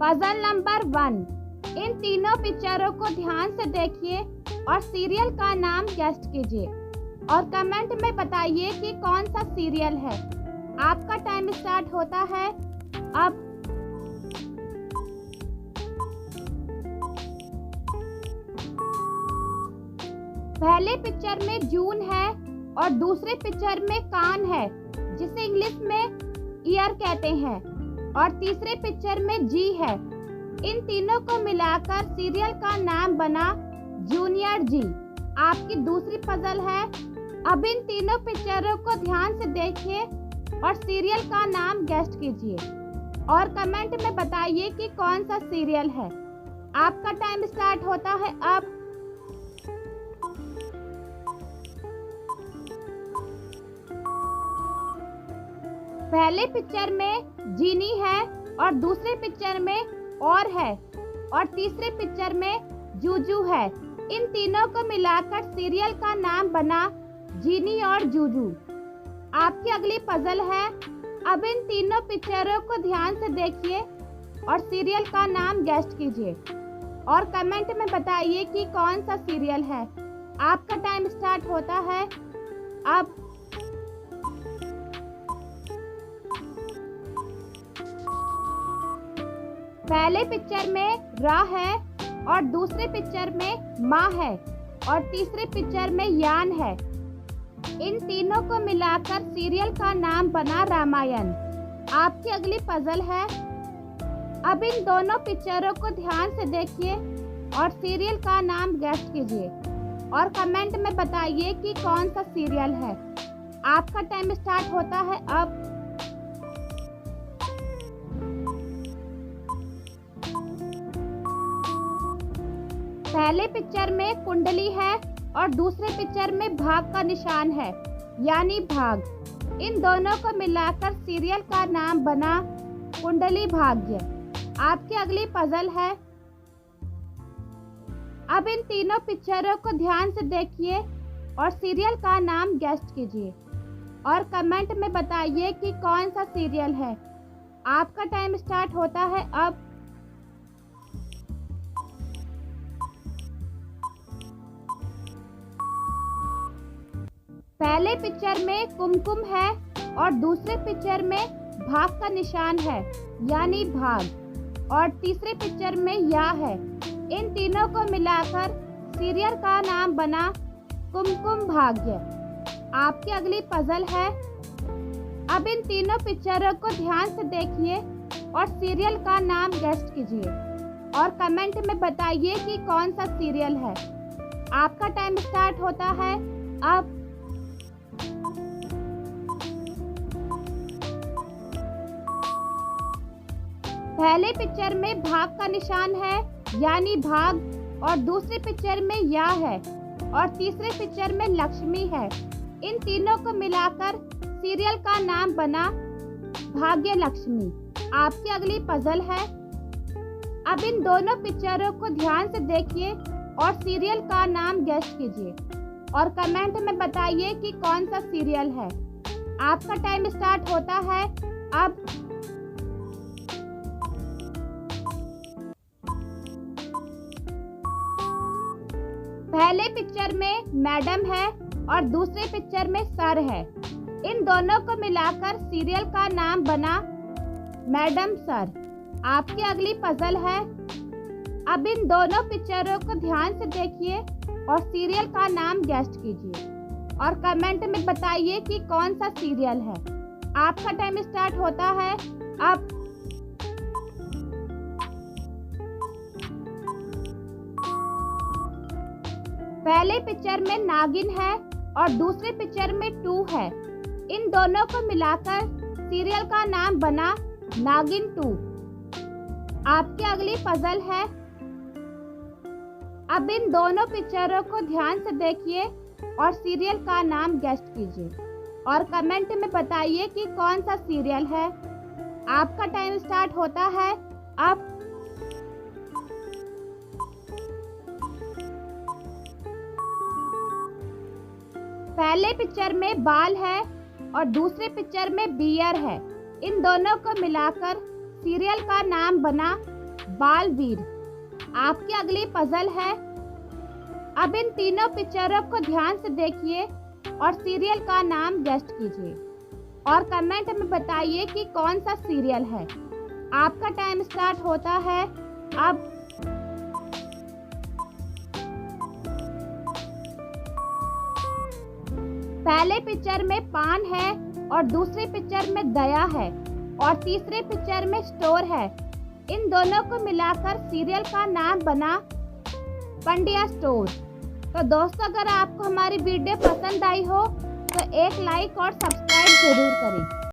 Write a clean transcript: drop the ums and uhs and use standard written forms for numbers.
Puzzle number 1। इन तीनों पिक्चरों को ध्यान से देखिए और सीरियल का नाम गेस्ट कीजिए और कमेंट में बताइए कि कौन सा सीरियल है। आपका टाइम स्टार्ट होता है अब। पहले पिक्चर में जून है और दूसरे पिक्चर में कान है जिसे इंग्लिश में ईयर कहते हैं और तीसरे पिक्चर में जी है। इन तीनों को मिलाकर सीरियल का नाम बना जूनियर जी। आपकी दूसरी पजल है। अब इन तीनों पिक्चरों को ध्यान से देखिए और सीरियल का नाम गेस्ट कीजिए और कमेंट में बताइए कि कौन सा सीरियल है। आपका टाइम स्टार्ट होता है अब। पहले पिक्चर में जीनी है और दूसरे पिक्चर में और है और तीसरे पिक्चर में जूजू है। इन तीनों को मिलाकर सीरियल का नाम बना जीनी और जूजू। आपकी अगली पजल है। अब इन तीनों पिक्चरों को ध्यान से देखिए और सीरियल का नाम गेस्ट कीजिए और कमेंट में बताइए कि कौन सा सीरियल है। आपका टाइम स्टार्ट होता है अब। पहले पिक्चर में रा है और दूसरे पिक्चर में माँ है और तीसरे पिक्चर में यान है। इन तीनों को मिलाकर सीरियल का नाम बना रामायण। आपकी अगली पजल है। अब इन दोनों पिक्चरों को ध्यान से देखिए और सीरियल का नाम गेस्ट कीजिए और कमेंट में बताइए कि कौन सा सीरियल है। आपका टाइम स्टार्ट होता है अब। पहले पिक्चर में कुंडली है और दूसरे पिक्चर में भाग का निशान है यानी भाग। इन दोनों को मिलाकर सीरियल का नाम बना कुंडली भाग्य। आपकी अगली पजल है। अब इन तीनों पिक्चरों को ध्यान से देखिए और सीरियल का नाम गेस्ट कीजिए और कमेंट में बताइए कि कौन सा सीरियल है। आपका टाइम स्टार्ट होता है अब। पहले पिक्चर में कुमकुम है और दूसरे पिक्चर में भाग का निशान है यानी भाग और तीसरे पिक्चर में या है। इन तीनों को मिलाकर सीरियल का नाम बना कुमकुम भाग्य। आपकी अगली पजल है। अब इन तीनों पिक्चरों को ध्यान से देखिए और सीरियल का नाम गेस्ट कीजिए और कमेंट में बताइए कि कौन सा सीरियल है। आपका टाइम स्टार्ट होता है अब। पहले पिक्चर में भाग का निशान है यानी भाग और दूसरे पिक्चर में या है और तीसरे पिक्चर में लक्ष्मी है। इन तीनों को मिलाकर सीरियल का नाम बना भाग्य लक्ष्मी। आपकी अगली पजल है। अब इन दोनों पिक्चरों को ध्यान से देखिए और सीरियल का नाम गेस्ट कीजिए और कमेंट में बताइए कि कौन सा सीरियल है। आपका टाइम स्टार्ट होता है अब। पहले पिक्चर में मैडम है और दूसरे पिक्चर में सर है। इन दोनों को मिलाकर सीरियल का नाम बना मैडम सर। आपकी अगली पजल है। अब इन दोनों पिक्चरों को ध्यान से देखिए और सीरियल का नाम गेस्ट कीजिए और कमेंट में बताइए कि कौन सा सीरियल है। आपका टाइम स्टार्ट होता है अब। पहले पिक्चर में नागिन है और दूसरे पिक्चर में 2 है। इन दोनों को मिलाकर सीरियल का नाम बना नागिन 2। आपकी अगली पजल है। अब इन दोनों पिक्चरों को ध्यान से देखिए और सीरियल का नाम गेस्ट कीजिए और कमेंट में बताइए कि कौन सा सीरियल है। आपका टाइम स्टार्ट होता है अब। पहले पिक्चर में बाल है और दूसरे पिक्चर में बियर है। इन दोनों को मिलाकर सीरियल का नाम बना बालवीर। आपकी अगली पजल है। अब इन तीनों पिक्चरों को ध्यान से देखिए और सीरियल का नाम गेस्ट कीजिए और कमेंट में बताइए कि कौन सा सीरियल है। आपका टाइम स्टार्ट होता है अब। पहले पिक्चर में पान है और दूसरी पिक्चर में दया है और तीसरे पिक्चर में स्टोर है। इन दोनों को मिलाकर सीरियल का नाम बना पंड्या स्टोर। तो दोस्तों, अगर आपको हमारी वीडियो पसंद आई हो तो एक लाइक और सब्सक्राइब जरूर करें।